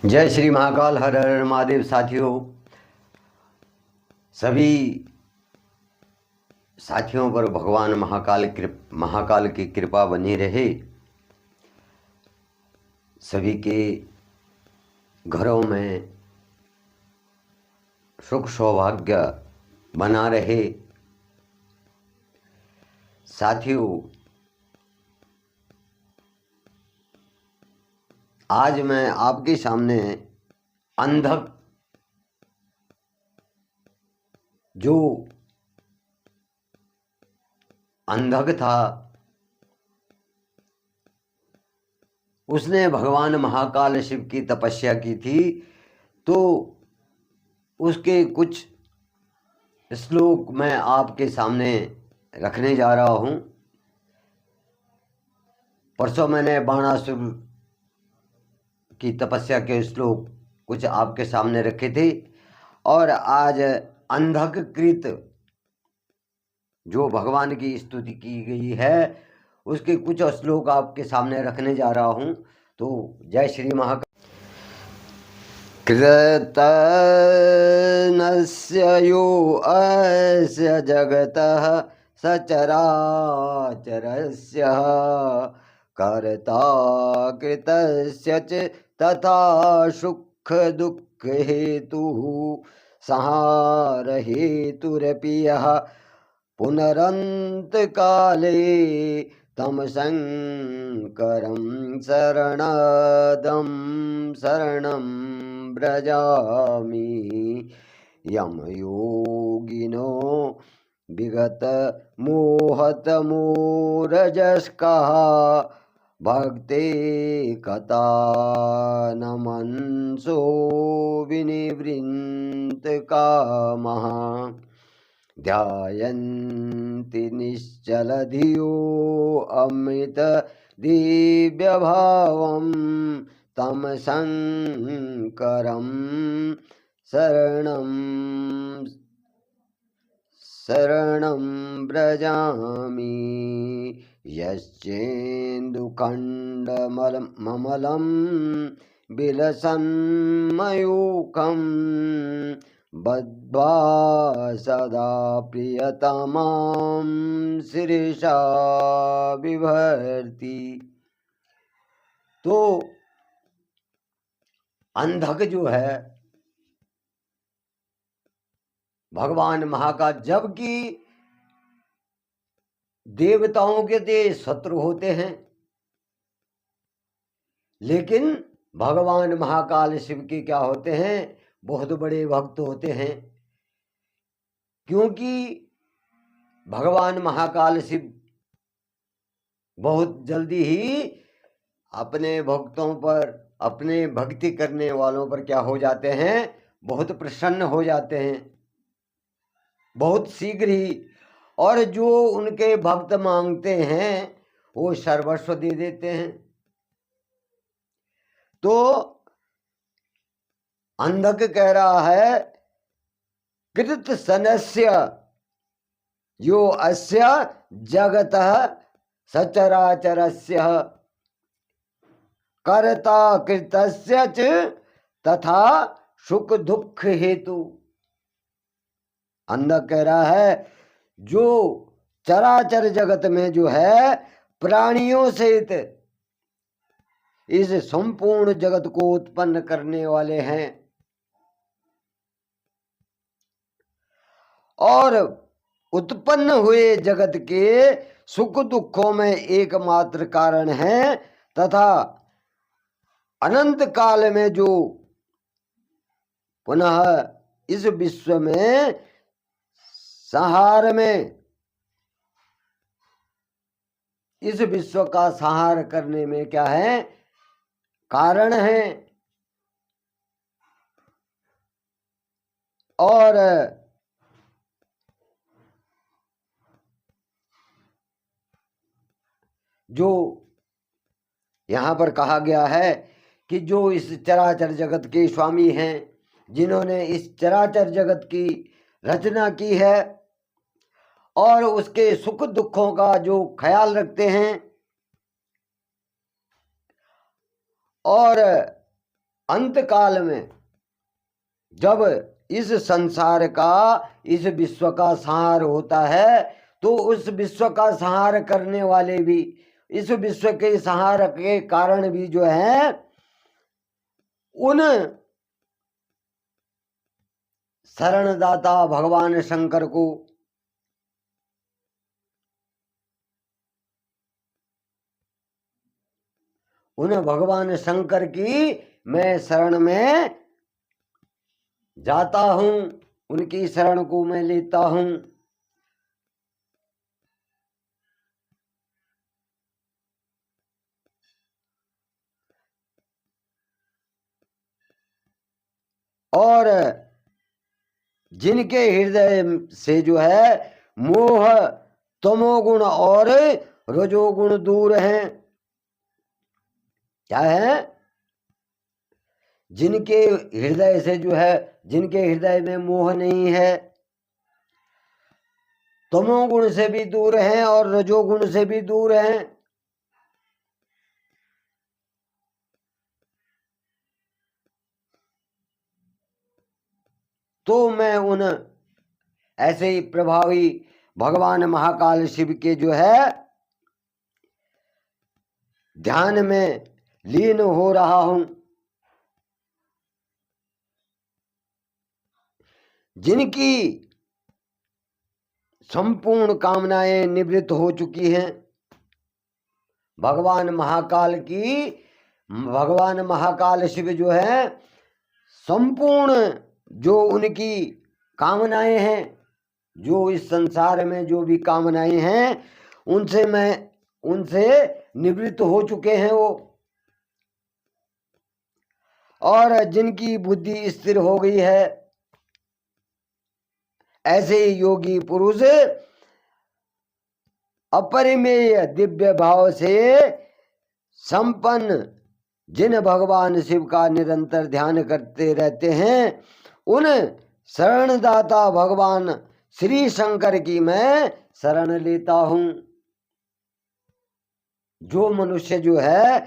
जय श्री महाकाल। हर हर महादेव। साथियों, सभी साथियों पर भगवान महाकाल की कृपा बनी रहे। सभी के घरों में सुख सौभाग्य बना रहे। साथियों, आज मैं आपके सामने अंधक था, उसने भगवान महाकाल शिव की तपस्या की थी, तो उसके कुछ श्लोक मैं आपके सामने रखने जा रहा हूँ। परसों मैंने बाणासुर की तपस्या के श्लोक कुछ आपके सामने रखे थे, और आज अंधकृत जो भगवान की स्तुति की गई है उसके कुछ श्लोक आपके सामने रखने जा रहा हूँ। तो जय श्री महाकाल। कृतनस्य यो अस्य जगतः सचराचरस्य कर्ता कृतस्य च तथा सुख दुःख हेतुः संहार हेतुरपि यः पुनरन्तकाले तम शङ्करं शरणं व्रजामि। यम योगिनो विगत मोहतमोरजस्कः भक्ते कथा नमन्सो विनिवृन्त कामः ध्यायन्ति निश्चलधियो अमृत दिव्यभावं तम शङ्करं शरणं व्रजामि। यश्चेन्दुखण्डममलं विलसन्मयूखं बद्ध्वा सदा प्रियतमां शिरसा बिभर्ति। तो अंधक जो है भगवान महाकाल, जबकि देवताओं के ते शत्रु होते हैं, लेकिन भगवान महाकाल शिव के क्या होते हैं, बहुत बड़े भक्त होते हैं। क्योंकि भगवान महाकाल शिव बहुत जल्दी ही अपने भक्तों पर, अपने भक्ति करने वालों पर क्या हो जाते हैं, बहुत प्रसन्न हो जाते हैं, बहुत शीघ्र ही। और जो उनके भक्त मांगते हैं वो सर्वस्व दे देते हैं। तो अंधक कह रहा है, कृत सनस्य यो अस्य जगतः सचराचरस्य कर्ता कृतस्य च तथा सुख दुख हेतु। अंधक कह रहा है, जो चराचर जगत में जो है प्राणियों सहित इस संपूर्ण जगत को उत्पन्न करने वाले हैं, और उत्पन्न हुए जगत के सुख दुखों में एकमात्र कारण है, तथा अनंत काल में जो पुनः इस विश्व में संहार में, इस विश्व का संहार करने में क्या है, कारण है। और जो यहाँ पर कहा गया है कि जो इस चराचर जगत के स्वामी हैं, जिन्होंने इस चराचर जगत की रचना की है और उसके सुख दुखों का जो ख्याल रखते हैं, और अंत काल में जब इस संसार का, इस विश्व का संहार होता है, तो उस विश्व का संहार करने वाले भी, इस विश्व के संहार के कारण भी जो है, उन शरणदाता भगवान शंकर को, उन भगवान शंकर की मैं शरण में जाता हूं, उनकी शरण को मैं लेता हूं। और जिनके हृदय से जो है मोह, तमोगुण और रजोगुण दूर हैं, क्या है, जिनके हृदय से जो है, जिनके हृदय में मोह नहीं है, तमोगुण से भी दूर हैं और रजोगुण से भी दूर हैं, तो मैं उन ऐसे ही प्रभावी भगवान महाकाल शिव के जो है ध्यान में लीन हो रहा हूं। जिनकी संपूर्ण कामनाएं निवृत्त हो चुकी हैं, भगवान महाकाल की, भगवान महाकाल शिव जो है संपूर्ण जो उनकी कामनाएं हैं, जो इस संसार में जो भी कामनाएं हैं, उनसे निवृत्त हो चुके हैं वो। और जिनकी बुद्धि स्थिर हो गई है, ऐसे योगी पुरुष अपरिमेय दिव्य भाव से संपन्न, जिन भगवान शिव का निरंतर ध्यान करते रहते हैं, उन शरणदाता भगवान श्री शंकर की मैं शरण लेता हूं। जो मनुष्य जो है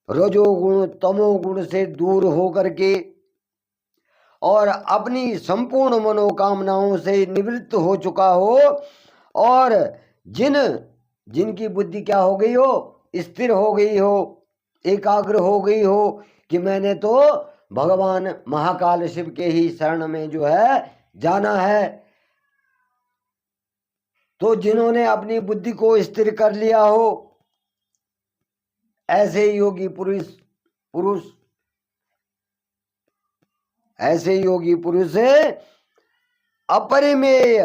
रजोगुण तमोगुण से दूर होकर के और अपनी संपूर्ण मनोकामनाओं से निवृत्त हो चुका हो, और जिनकी बुद्धि क्या हो गई हो, स्थिर हो गई हो, एकाग्र हो गई हो कि मैंने तो भगवान महाकाल शिव के ही शरण में जो है जाना है, तो जिन्होंने अपनी बुद्धि को स्थिर कर लिया हो, ऐसे योगी पुरुष ऐसे योगी पुरुष अपरिमेय,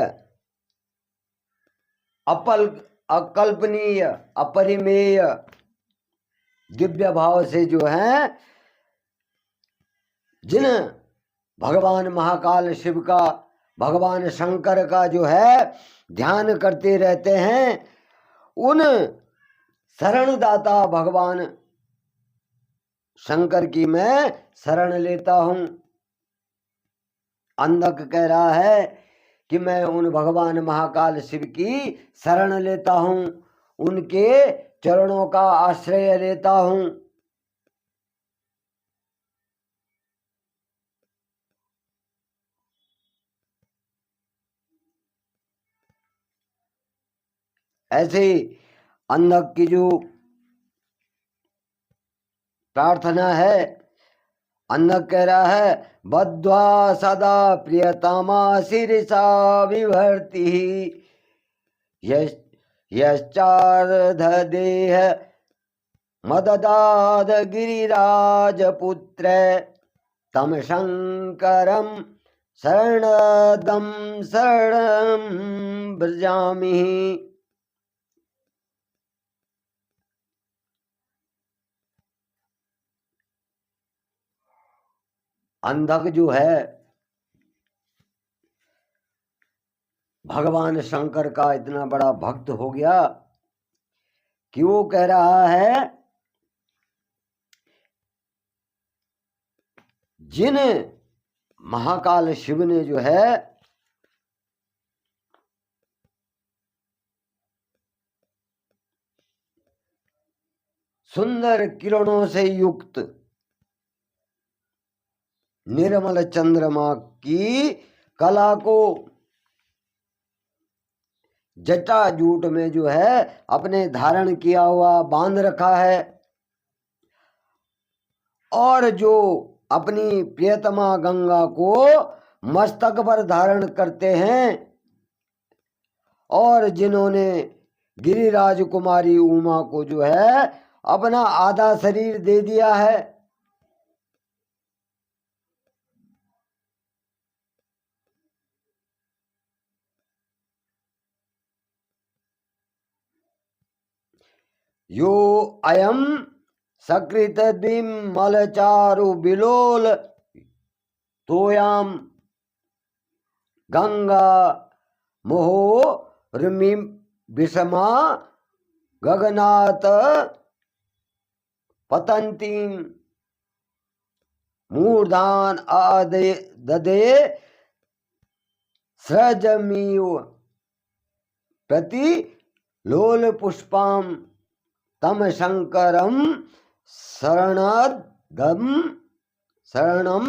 अकल्पनीय, अपरिमेय दिव्य भाव से जो है, जिन भगवान महाकाल शिव का, भगवान शंकर का जो है ध्यान करते रहते हैं, उन शरणदाता भगवान शंकर की मैं शरण लेता हूं। अंधक कह रहा है कि मैं उन भगवान महाकाल शिव की शरण लेता हूं, उनके चरणों का आश्रय लेता हूं। ऐसे अंधक की जो प्रार्थना है, अंधक कह रहा है, बद्ध्वा सदा प्रियतमा शिरसा विभर्ति यश्चार्ध देह मददाद गिरिराजपुत्र तम शंकरम शरणदम शरणं व्रजामि। अंधक जो है भगवान शंकर का इतना बड़ा भक्त हो गया कि वो कह रहा है, जिन महाकाल शिव ने जो है सुंदर किरणों से युक्त निर्मल चंद्रमा की कला को जटा जूट में जो है अपने धारण किया हुआ बांध रखा है, और जो अपनी प्रियतमा गंगा को मस्तक पर धारण करते हैं, और जिन्होंने गिरिराज कुमारी उमा को जो है अपना आधा शरीर दे दिया है। यो अयम सकृत मलचारु बिलोल तोयाम गंगा मोहो रमी विषमा गगनात पतंती मूर्धान आदे ददे सृजमीव प्रति लोल पुष्पाम तम शंकरम शरणम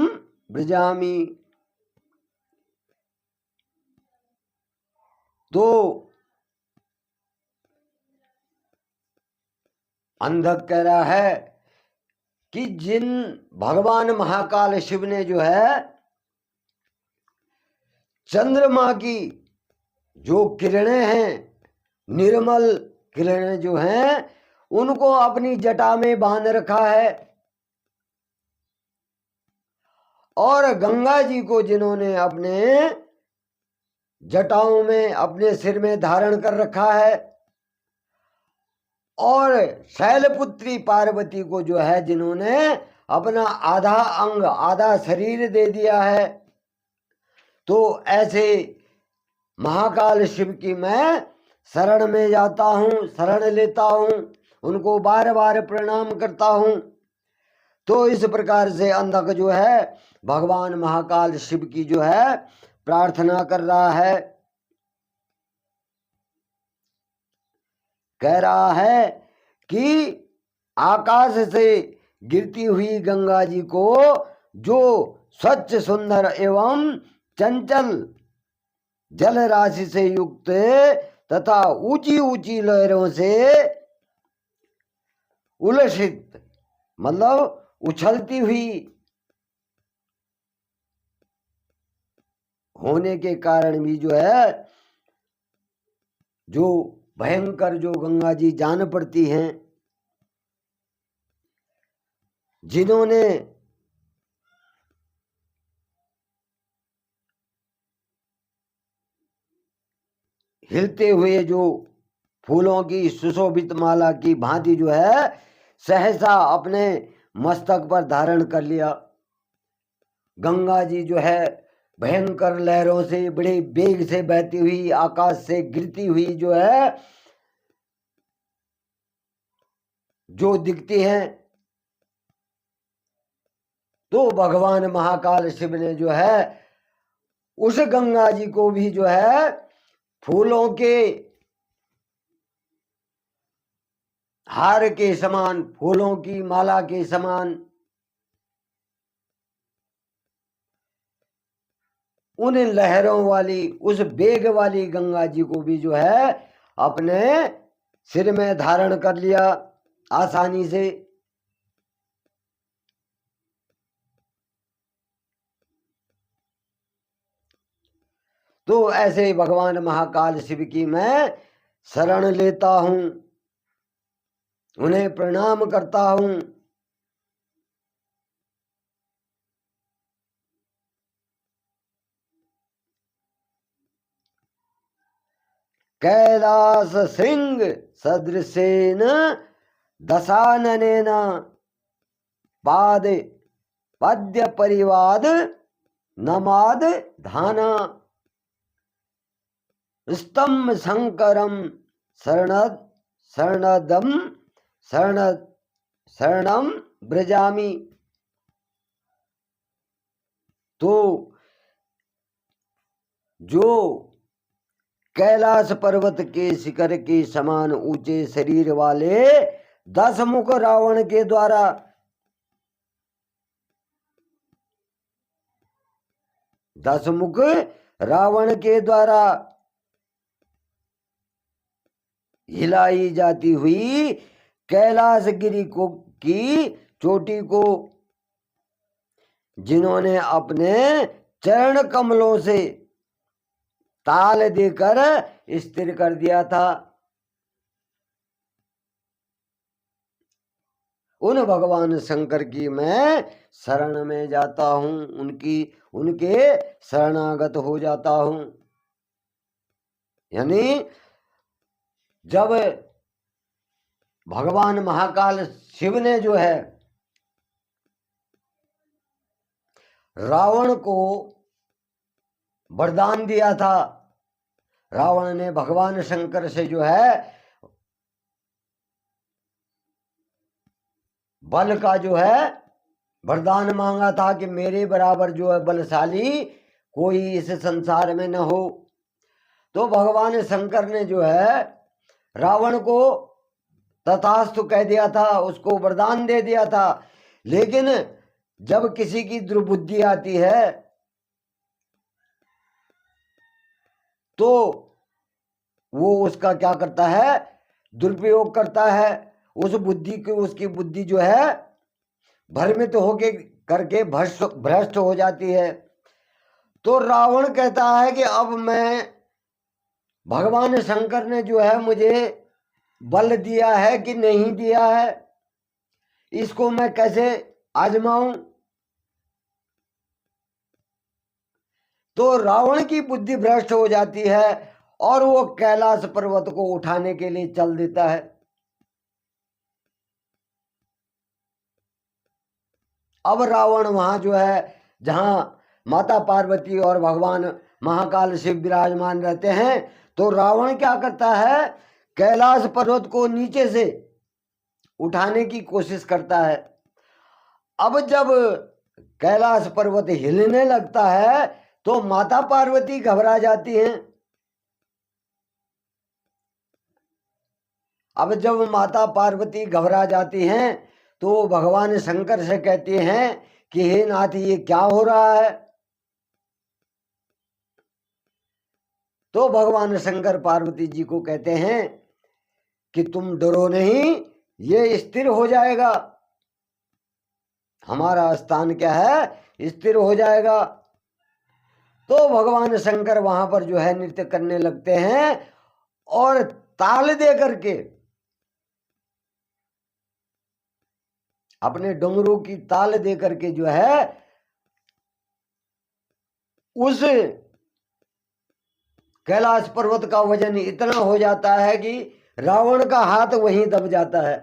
ब्रजामि। तो अंधक कह रहा है कि जिन भगवान महाकाल शिव ने जो है चंद्रमा की जो किरणें हैं, निर्मल किरणें जो हैं, उनको अपनी जटा में बांध रखा है, और गंगा जी को जिन्होंने अपने जटाओं में अपने सिर में धारण कर रखा है, और शैलपुत्री पार्वती को जो है जिन्होंने अपना आधा अंग आधा शरीर दे दिया है। तो ऐसे महाकाल शिव की मैं शरण में जाता हूँ, शरण लेता हूँ, उनको बार बार प्रणाम करता हूँ। तो इस प्रकार से अंधक जो है भगवान महाकाल शिव की जो है प्रार्थना कर रहा है। कह रहा है कि आकाश से गिरती हुई गंगा जी को जो स्वच्छ सुंदर एवं चंचल जल राशि से युक्त तथा ऊंची ऊंची लहरों से उलसित मतलब उछलती हुई होने के कारण भी जो है जो भयंकर जो गंगा जी जान पड़ती हैं, जिन्होंने हिलते हुए जो फूलों की सुशोभित माला की भांति जो है सहसा अपने मस्तक पर धारण कर लिया। गंगा जी जो है भयंकर लहरों से बड़े वेग से बहती हुई आकाश से गिरती हुई जो है जो दिखती हैं, तो भगवान महाकाल शिव ने जो है उस गंगा जी को भी जो है फूलों के हार के समान, फूलों की माला के समान उन लहरों वाली उस बेग वाली गंगा जी को भी जो है अपने सिर में धारण कर लिया आसानी से। तो ऐसे भगवान महाकाल शिव की मैं शरण लेता हूं, उन्हें प्रणाम करता हूं। कैलास सिंह सदृशेन दशाननेन पाद पद्य परिवाद नमाद धाना स्तंभ शंकरम शरणदम शरणम ब्रजामि। तो जो कैलाश पर्वत के शिखर के समान ऊंचे शरीर वाले 10 मुख रावण के द्वारा 10 मुख रावण के द्वारा हिलाई जाती हुई कैलाश गिरी को की चोटी को जिन्होंने अपने चरण कमलों से ताल देकर स्थिर कर दिया था, उन भगवान शंकर की मैं शरण में जाता हूं, उनके शरणागत हो जाता हूं। यानी जब भगवान महाकाल शिव ने जो है रावण को वरदान दिया था, रावण ने भगवान शंकर से जो है बल का जो है वरदान मांगा था कि मेरे बराबर जो है बलशाली कोई इस संसार में न हो। तो भगवान शंकर ने जो है रावण को तथास्तु कह दिया था, उसको वरदान दे दिया था। लेकिन जब किसी की दुर्बुद्धि आती है तो वो उसका क्या करता है, दुरुपयोग करता है। उस बुद्धि को, उसकी बुद्धि जो है भ्रमित होके करके भ्रष्ट हो जाती है। तो रावण कहता है कि अब मैं, भगवान शंकर ने जो है मुझे बल दिया है कि नहीं दिया है, इसको मैं कैसे आजमाऊं। तो रावण की बुद्धि भ्रष्ट हो जाती है और वो कैलाश पर्वत को उठाने के लिए चल देता है। अब रावण वहां जो है जहां माता पार्वती और भगवान महाकाल शिव विराजमान रहते हैं, तो रावण क्या करता है, कैलाश पर्वत को नीचे से उठाने की कोशिश करता है। अब जब कैलाश पर्वत हिलने लगता है तो माता पार्वती घबरा जाती हैं। अब जब माता पार्वती घबरा जाती हैं तो भगवान शंकर से कहती हैं कि हे नाथ, ये क्या हो रहा है। तो भगवान शंकर पार्वती जी को कहते हैं कि तुम डरो नहीं, ये स्थिर हो जाएगा, हमारा स्थान क्या है, स्थिर हो जाएगा। तो भगवान शंकर वहां पर जो है नृत्य करने लगते हैं और ताल दे करके, अपने डमरू की ताल दे करके जो है उस कैलाश पर्वत का वजन इतना हो जाता है कि रावण का हाथ वहीं दब जाता है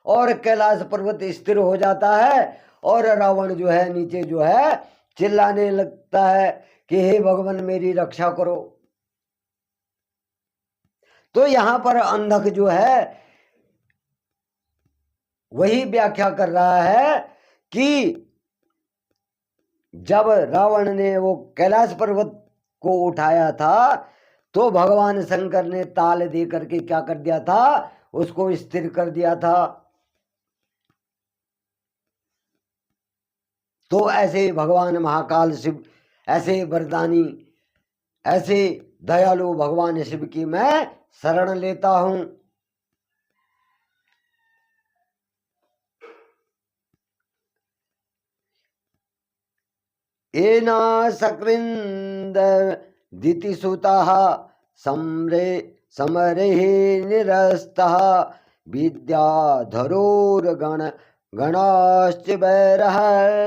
और कैलाश पर्वत स्थिर हो जाता है और रावण जो है नीचे जो है चिल्लाने लगता है कि हे भगवान, मेरी रक्षा करो। तो यहां पर अंधक जो है वही व्याख्या कर रहा है कि जब रावण ने वो कैलाश पर्वत को उठाया था तो भगवान शंकर ने ताल दे करके क्या कर दिया था, उसको स्थिर कर दिया था। तो ऐसे भगवान महाकाल शिव, ऐसे वरदानी, ऐसे दयालु भगवान शिव की मैं शरण लेता हूं। एना सकृंद दितिसुतः समरे निरस्तः विद्याधरोर्गण गणाश्च वैरः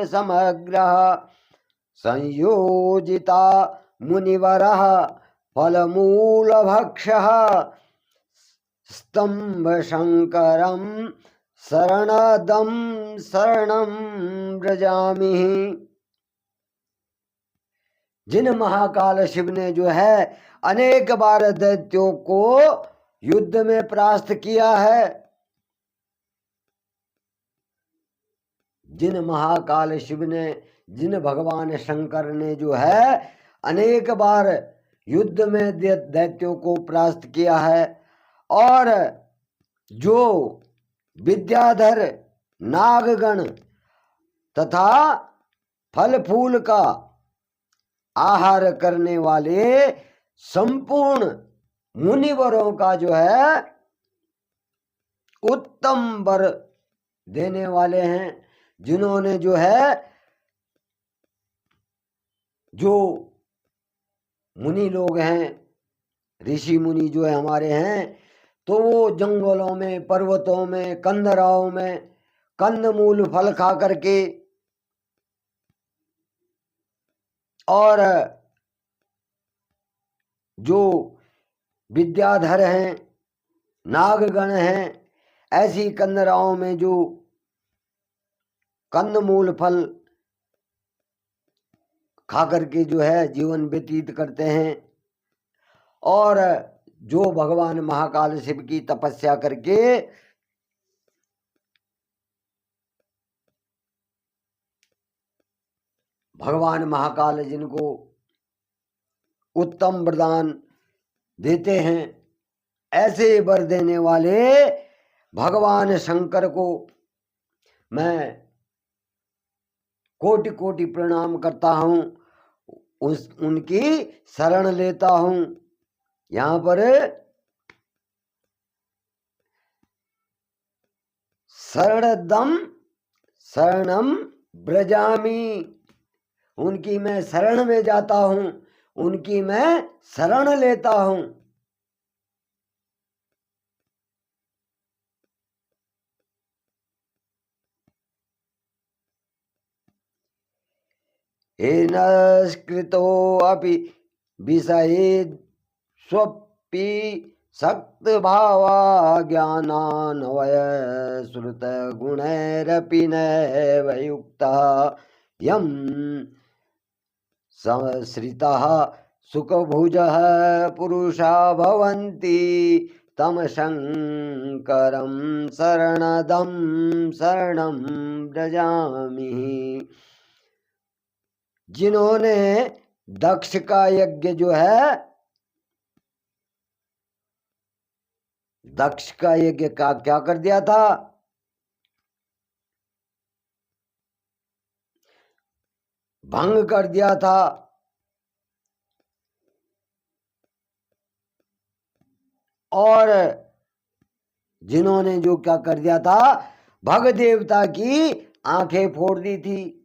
समग्रः संयोजिता मुनिवरः फलमूलभक्षः स्तंभशंकरं शरणदं शरणं व्रजामि। जिन महाकाल शिव ने जो है अनेक बार दैत्यों को युद्ध में परास्त किया है, जिन महाकाल शिव ने, जिन भगवान शंकर ने जो है अनेक बार युद्ध में दैत्यों को परास्त किया है, और जो विद्याधर नागगण तथा फल फूल का आहार करने वाले संपूर्ण मुनिवरों का जो है उत्तम वर देने वाले हैं, जिन्होंने जो है, जो मुनि लोग हैं, ऋषि मुनि जो है हमारे हैं, तो वो जंगलों में, पर्वतों में, कंदराओं में कंदमूल फल खा करके और जो विद्याधर हैं, नागगण हैं, ऐसी कंदराओं में जो कंदमूल फल खा करके जो है जीवन व्यतीत करते हैं, और जो भगवान महाकाल शिव की तपस्या करके भगवान महाकाल जिनको उत्तम वरदान देते हैं, ऐसे वर देने वाले भगवान शंकर को मैं कोटि कोटि प्रणाम करता हूँ, उनकी शरण लेता हूँ। यहाँ पर शरणदम शरणम ब्रजामि, उनकी मैं शरण में जाता हूँ, उनकी मैं शरण लेता हूँ। येनस्कृतो अपि विषये स्वपि सक्त भावा ज्ञानान्वय श्रुत गुणैरपि नैव युक्तः यं संश्रितः सुखभुजः पुरुषा भवन्ति तम शंकरं शरणदं शरणं व्रजामि। जिन्होंने दक्ष का यज्ञ जो है, दक्ष का यज्ञ का क्या कर दिया था, भंग कर दिया था, और जिन्होंने जो क्या कर दिया था, भग देवता की आंखें फोड़ दी थी,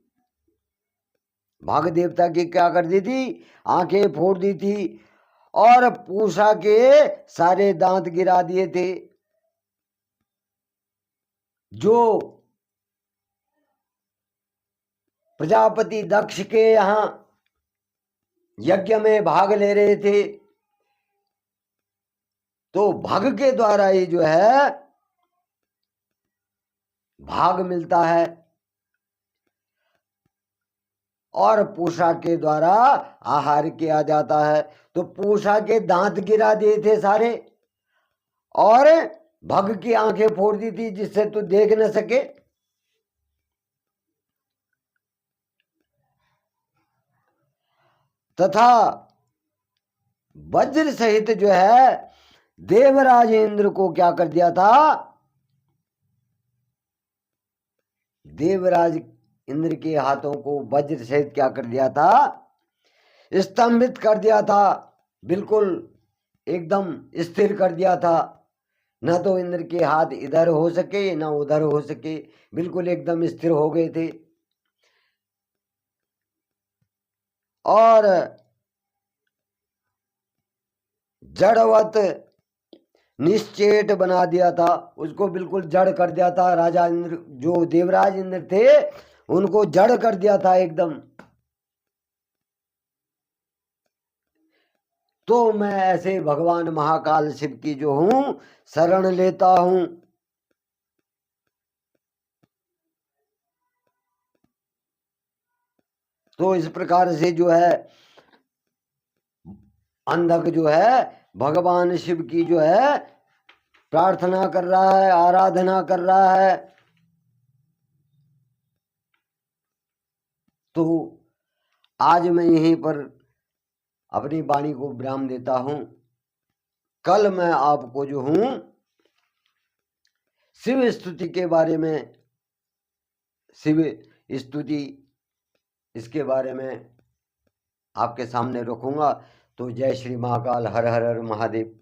भाग देवता की क्या कर दी थी, आंखें फोड़ दी थी, और पूषा के सारे दांत गिरा दिए थे। जो प्रजापति दक्ष के यहाँ यज्ञ में भाग ले रहे थे, तो भग के द्वारा ही जो है भाग मिलता है, और पूषा के द्वारा आहार किया जाता है। तो पूषा के दांत गिरा दिए थे सारे, और भग की आंखें फोड़ दी थी, जिससे तू देख न सके। तथा वज्र सहित जो है देवराज इंद्र को क्या कर दिया था, देवराज इंद्र के हाथों को वज्र सहित क्या कर दिया था, स्तंभित कर दिया था, बिल्कुल एकदम स्थिर कर दिया था। न तो इंद्र के हाथ इधर हो सके न उधर हो सके, बिल्कुल एकदम स्थिर हो गए थे। और जड़वत निश्चेट बना दिया था, उसको बिल्कुल जड़ कर दिया था। राजा इंद्र, जो देवराज इंद्र थे, उनको जड़ कर दिया था एकदम। तो मैं ऐसे भगवान महाकाल शिव की जो हूं शरण लेता हूं। तो इस प्रकार से जो है अंधक जो है भगवान शिव की जो है प्रार्थना कर रहा है, आराधना कर रहा है। तो आज मैं यहीं पर अपनी वाणी को विराम देता हूं। कल मैं आपको जो हूं शिव स्तुति के बारे में, शिव स्तुति इसके बारे में आपके सामने रखूँगा। तो जय श्री महाकाल, हर हर हर महादेव।